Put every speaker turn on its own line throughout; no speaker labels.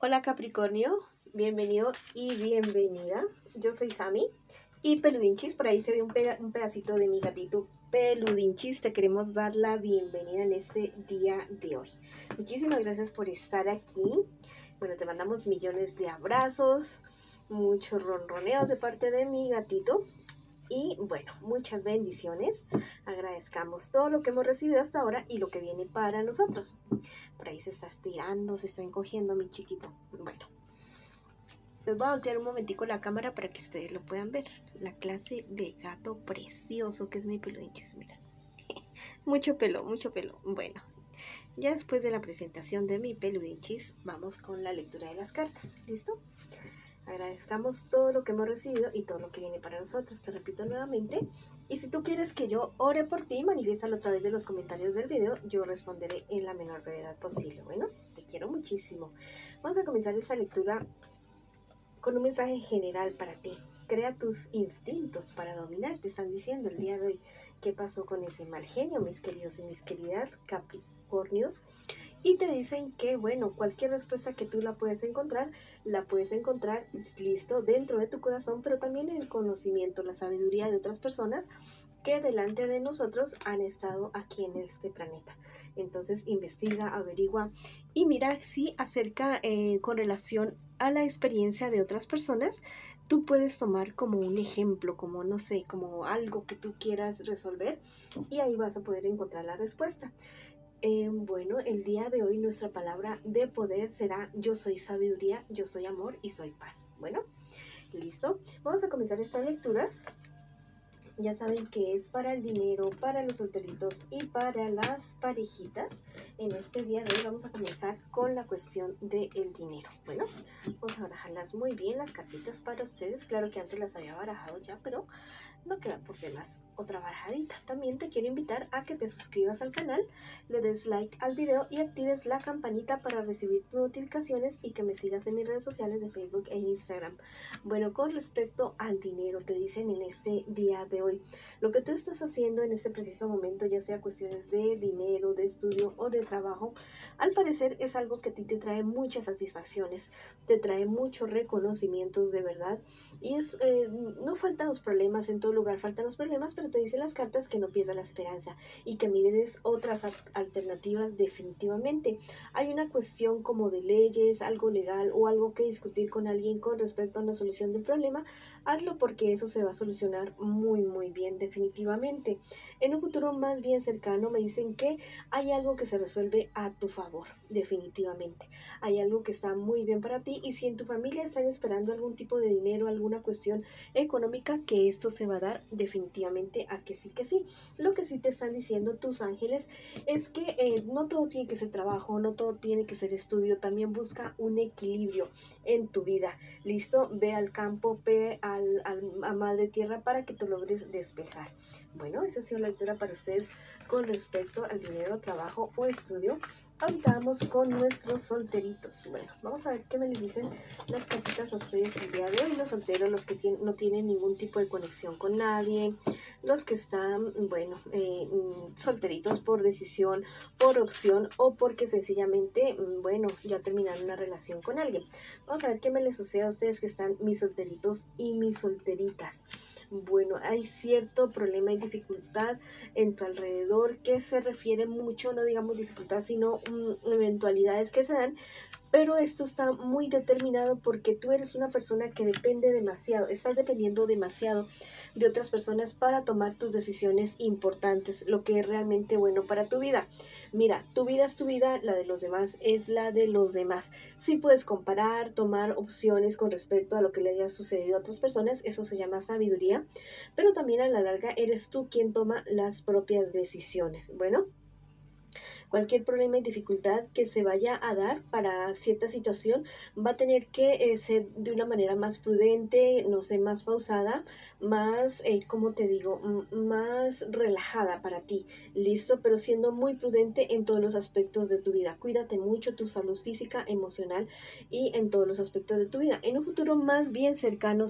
Hola Capricornio, bienvenido y bienvenida. Yo soy Sami y Peludinchis, por ahí se ve un pedacito de mi gatito Peludinchis. Te queremos dar la bienvenida en este día de hoy. Muchísimas gracias por estar aquí. Bueno, te mandamos millones de abrazos, muchos ronroneos de parte de mi gatito. Y bueno, muchas bendiciones. Agradezcamos todo lo que hemos recibido hasta ahora y lo que viene para nosotros. Por ahí se está estirando, se está encogiendo mi chiquito. Bueno, les voy a voltear un momentico la cámara para que ustedes lo puedan ver. La clase de gato precioso que es mi Peludinchis, mira. Mucho pelo, mucho pelo. Bueno, ya después de la presentación de mi Peludinchis, vamos con la lectura de las cartas. ¿Listo? Agradezcamos todo lo que hemos recibido y todo lo que viene para nosotros. Te repito nuevamente. Y si tú quieres que yo ore por ti, manifiéstalo a través de los comentarios del video. Yo responderé en la menor brevedad posible. Bueno, te quiero muchísimo. Vamos a comenzar esta lectura con un mensaje general para ti. Crea tus instintos para dominar. Te están diciendo el día de hoy qué pasó con ese mal genio, mis queridos y mis queridas Capricornios. Y te dicen que, bueno, cualquier respuesta que tú la puedes encontrar, listo, dentro de tu corazón, pero también en el conocimiento, la sabiduría de otras personas que delante de nosotros han estado aquí en este planeta. Entonces, investiga, averigua y mira si acerca con relación a la experiencia de otras personas, tú puedes tomar como un ejemplo, como no sé, como algo que tú quieras resolver y ahí vas a poder encontrar la respuesta. Bueno, el día de hoy nuestra palabra de poder será yo soy sabiduría, yo soy amor y soy paz. Bueno, listo. Vamos a comenzar estas lecturas. Ya saben que es para el dinero, para los solteritos y para las parejitas. En este día de hoy vamos a comenzar con la cuestión del dinero. Bueno, vamos a barajarlas muy bien las cartitas para ustedes. Claro que antes las había barajado ya, pero no queda por demás otra barajadita. También te quiero invitar a que te suscribas al canal, le des like al video y actives la campanita para recibir tus notificaciones y que me sigas en mis redes sociales de Facebook e Instagram. Bueno, con respecto al dinero, te dicen en este día de hoy, lo que tú estás haciendo en este preciso momento, ya sea cuestiones de dinero, de estudio o de trabajo, al parecer es algo que a ti te trae muchas satisfacciones, te trae muchos reconocimientos de verdad. Y no faltan los problemas, en todo lugar faltan los problemas, pero te dicen las cartas que no pierdas la esperanza y que mires otras alternativas definitivamente. Hay una cuestión como de leyes, algo legal o algo que discutir con alguien con respecto a una solución de un problema, hazlo porque eso se va a solucionar muy bien definitivamente. En un futuro más bien cercano me dicen que hay algo que se resuelve a tu favor, definitivamente. Hay algo que está muy bien para ti y si en tu familia están esperando algún tipo de dinero, alguna cuestión económica, que esto se va a dar definitivamente a que sí, que sí. Lo que sí te están diciendo tus ángeles es que no todo tiene que ser trabajo, no todo tiene que ser estudio, también busca un equilibrio en tu vida. ¿Listo? Ve al campo, ve a Madre Tierra para que tú logres despejar. Bueno, esa ha sido la lectura para ustedes con respecto al dinero, trabajo o estudio. Ahorita vamos con nuestros solteritos. Bueno, vamos a ver qué me les dicen las cartitas a ustedes el día de hoy. Los solteros, los que no tienen ningún tipo de conexión con nadie, los que están, bueno, solteritos por decisión, por opción o porque sencillamente, bueno, ya terminaron una relación con alguien. Vamos a ver qué me les sucede a ustedes que están mis solteritos y mis solteritas. Bueno, hay cierto problema y dificultad en tu alrededor que se refiere mucho, no digamos dificultad, sino eventualidades que se dan, pero esto está muy determinado porque tú eres una persona que depende demasiado, estás dependiendo demasiado de otras personas para tomar tus decisiones importantes, lo que es realmente bueno para tu vida. Mira, tu vida es tu vida, la de los demás es la de los demás. Sí puedes comparar, tomar opciones con respecto a lo que le haya sucedido a otras personas, eso se llama sabiduría, pero también a la larga eres tú quien toma las propias decisiones. Bueno, cualquier problema y dificultad que se vaya a dar para cierta situación va a tener que ser de una manera más prudente, no sé, más pausada, más, ¿cómo te digo? Más relajada para ti, ¿listo? Pero siendo muy prudente en todos los aspectos de tu vida. Cuídate mucho tu salud física, emocional y en todos los aspectos de tu vida. En un futuro más bien cercano,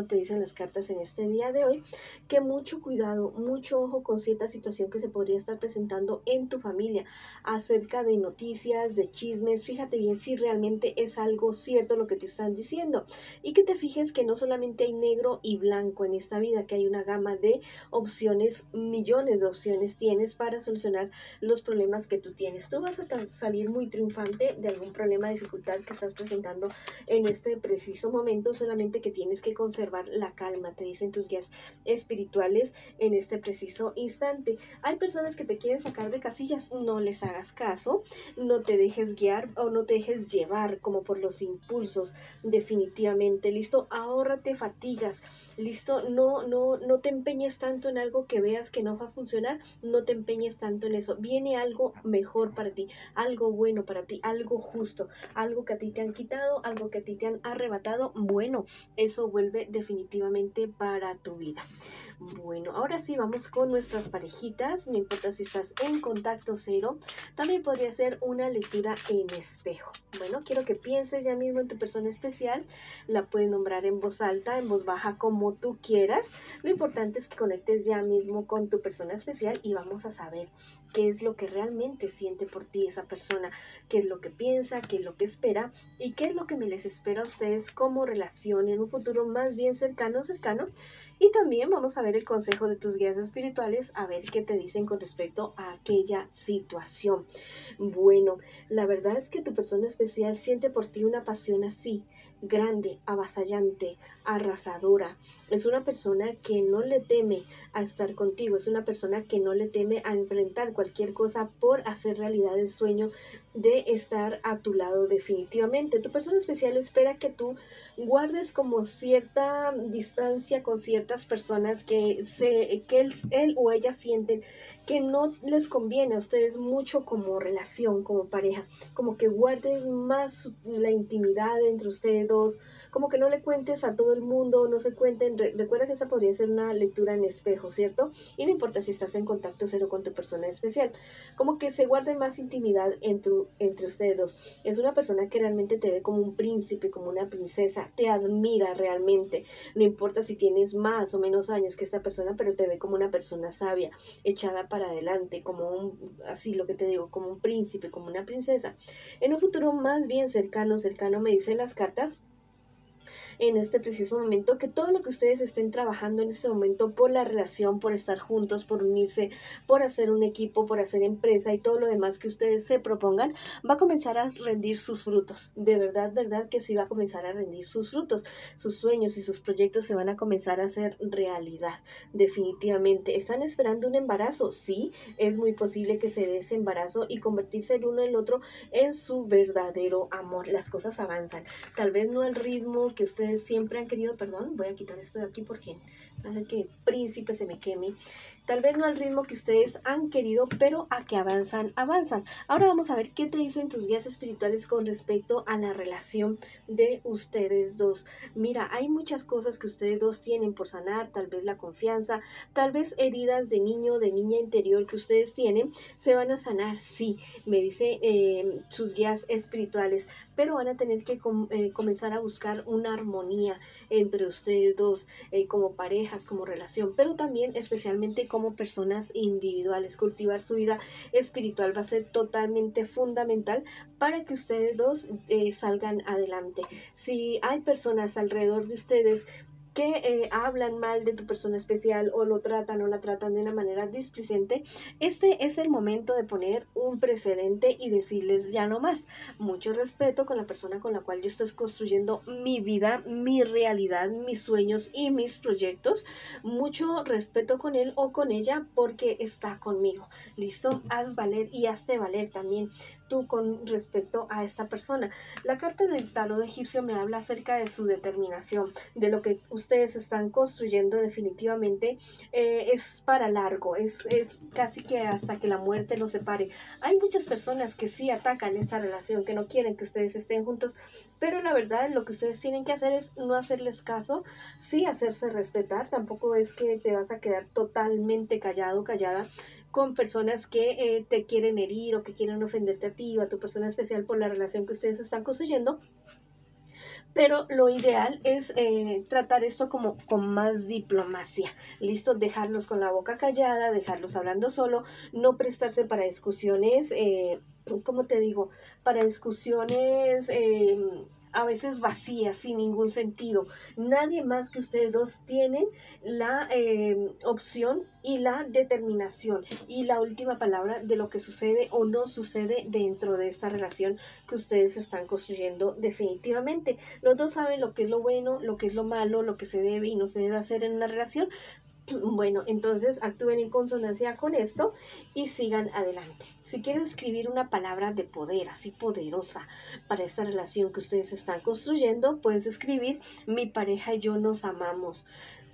te dicen las cartas en este día de hoy, que mucho cuidado, mucho ojo con cierta situación que se podría estar presentando en tu familia. acerca de noticias, de chismes. Fíjate bien si realmente es algo cierto lo que te están diciendo y que te fijes que no solamente hay negro y blanco en esta vida, que hay una gama de opciones, millones de opciones tienes para solucionar los problemas que tú tienes. Tú vas a salir muy triunfante de algún problema, dificultad que estás presentando en este preciso momento, solamente que tienes que conservar la calma, te dicen tus guías espirituales en este preciso instante. Hay personas que te quieren sacar de casillas, no les hagas caso, no te dejes guiar o no te dejes llevar como por los impulsos, definitivamente, listo, ahórrate fatigas, listo, no te empeñes tanto en algo que veas que no va a funcionar, no te empeñes tanto en eso, viene algo mejor para ti, algo bueno para ti, algo justo, algo que a ti te han quitado, algo que a ti te han arrebatado, bueno, eso vuelve definitivamente para tu vida. Bueno, ahora sí vamos con nuestras parejitas, no importa si estás en contacto cero, también podría ser una lectura en espejo. Bueno, quiero que pienses ya mismo en tu persona especial, la puedes nombrar en voz alta, en voz baja, como tú quieras. Lo importante es que conectes ya mismo con tu persona especial y vamos a saber qué es lo que realmente siente por ti esa persona, qué es lo que piensa, qué es lo que espera y qué es lo que me les espera a ustedes como relación en un futuro más bien cercano. Y también vamos a ver el consejo de tus guías espirituales, a ver qué te dicen con respecto a aquella situación. Bueno, la verdad es que tu persona especial siente por ti una pasión así, grande, avasallante, arrasadora. Es una persona que no le teme a estar contigo, es una persona que no le teme a enfrentar cualquier cosa por hacer realidad el sueño de estar a tu lado definitivamente. Tu persona especial espera que tú guardes como cierta distancia con ciertas personas que él o ella sienten que no les conviene a ustedes mucho como relación, como pareja, como que guardes más la intimidad entre ustedes dos, como que no le cuentes a todo el mundo, no se cuenten, recuerda que esa podría ser una lectura en espejo, ¿cierto? Y no importa si estás en contacto cero con tu persona especial, como que se guarde más intimidad entre ustedes dos. Es una persona que realmente te ve como un príncipe, como una princesa, te admira realmente, no importa si tienes más o menos años que esta persona, pero te ve como una persona sabia, echada para adelante, como así lo que te digo, como un príncipe, como una princesa. En un futuro más bien cercano, me dicen las cartas, en este preciso momento, que todo lo que ustedes estén trabajando en este momento por la relación, por estar juntos, por unirse, por hacer un equipo, por hacer empresa y todo lo demás que ustedes se propongan, va a comenzar a rendir sus frutos. De verdad que sí va a comenzar a rendir sus frutos. Sus sueños y sus proyectos se van a comenzar a hacer realidad. Definitivamente. ¿Están esperando un embarazo? Sí, es muy posible que se dé ese embarazo y convertirse el uno en el otro en su verdadero amor. Las cosas avanzan. Tal vez no al ritmo que ustedes siempre han querido, perdón, voy a quitar esto de aquí porque no hace que el príncipe se me queme. Tal vez no al ritmo que ustedes han querido, pero a que avanzan. Ahora vamos a ver qué te dicen tus guías espirituales con respecto a la relación de ustedes dos. Mira, hay muchas cosas que ustedes dos tienen por sanar, tal vez la confianza, tal vez heridas de niño, de niña interior que ustedes tienen, se van a sanar, sí, me dice sus guías espirituales, pero van a tener que comenzar a buscar una armonía entre ustedes dos, como parejas, como relación, pero también especialmente como personas individuales. Cultivar su vida espiritual va a ser totalmente fundamental para que ustedes dos salgan adelante. Si hay personas alrededor de ustedes que hablan mal de tu persona especial o lo tratan o la tratan de una manera displicente, este es el momento de poner un precedente y decirles ya no más. Mucho respeto con la persona con la cual yo estoy construyendo mi vida, mi realidad, mis sueños y mis proyectos. Mucho respeto con él o con ella porque está conmigo. ¿Listo? Haz valer y hazte valer también tú con respecto a esta persona. La carta del tarot egipcio me habla acerca de su determinación, de lo que ustedes están construyendo definitivamente. Es para largo, es casi que hasta que la muerte los separe. Hay muchas personas que sí atacan esta relación, que no quieren que ustedes estén juntos, pero la verdad lo que ustedes tienen que hacer es no hacerles caso, sí hacerse respetar. Tampoco es que te vas a quedar totalmente callado, callada, con personas que te quieren herir o que quieren ofenderte a ti o a tu persona especial por la relación que ustedes están construyendo. pero lo ideal es tratar esto como con más diplomacia, ¿listo? Dejarlos con la boca callada, dejarlos hablando solo, no prestarse para discusiones, ¿cómo te digo? Para discusiones a veces vacías, sin ningún sentido. Nadie más que ustedes dos tienen la opción y la determinación y la última palabra de lo que sucede o no sucede dentro de esta relación que ustedes están construyendo definitivamente. Los dos saben lo que es lo bueno, lo que es lo malo, lo que se debe y no se debe hacer en una relación. Bueno, entonces actúen en consonancia con esto y sigan adelante. Si quieres escribir una palabra de poder, así poderosa, para esta relación que ustedes están construyendo, puedes escribir: mi pareja y yo nos amamos,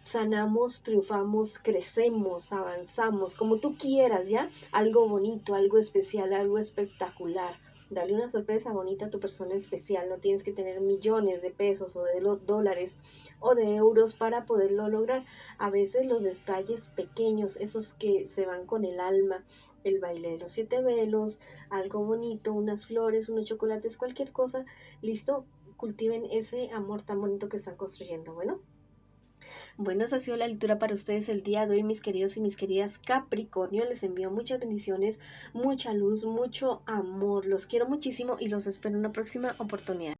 sanamos, triunfamos, crecemos, avanzamos, como tú quieras, ¿ya? Algo bonito, algo especial, algo espectacular. Dale una sorpresa bonita a tu persona especial. No tienes que tener millones de pesos o de dólares o de euros para poderlo lograr. A veces los detalles pequeños, esos que se van con el alma, el baile de los 7 velos, algo bonito, unas flores, unos chocolates, cualquier cosa, listo, cultiven ese amor tan bonito que están construyendo. Bueno, esa ha sido la lectura para ustedes el día de hoy, mis queridos y mis queridas Capricornio. Les envío muchas bendiciones, mucha luz, mucho amor. Los quiero muchísimo y los espero en una próxima oportunidad.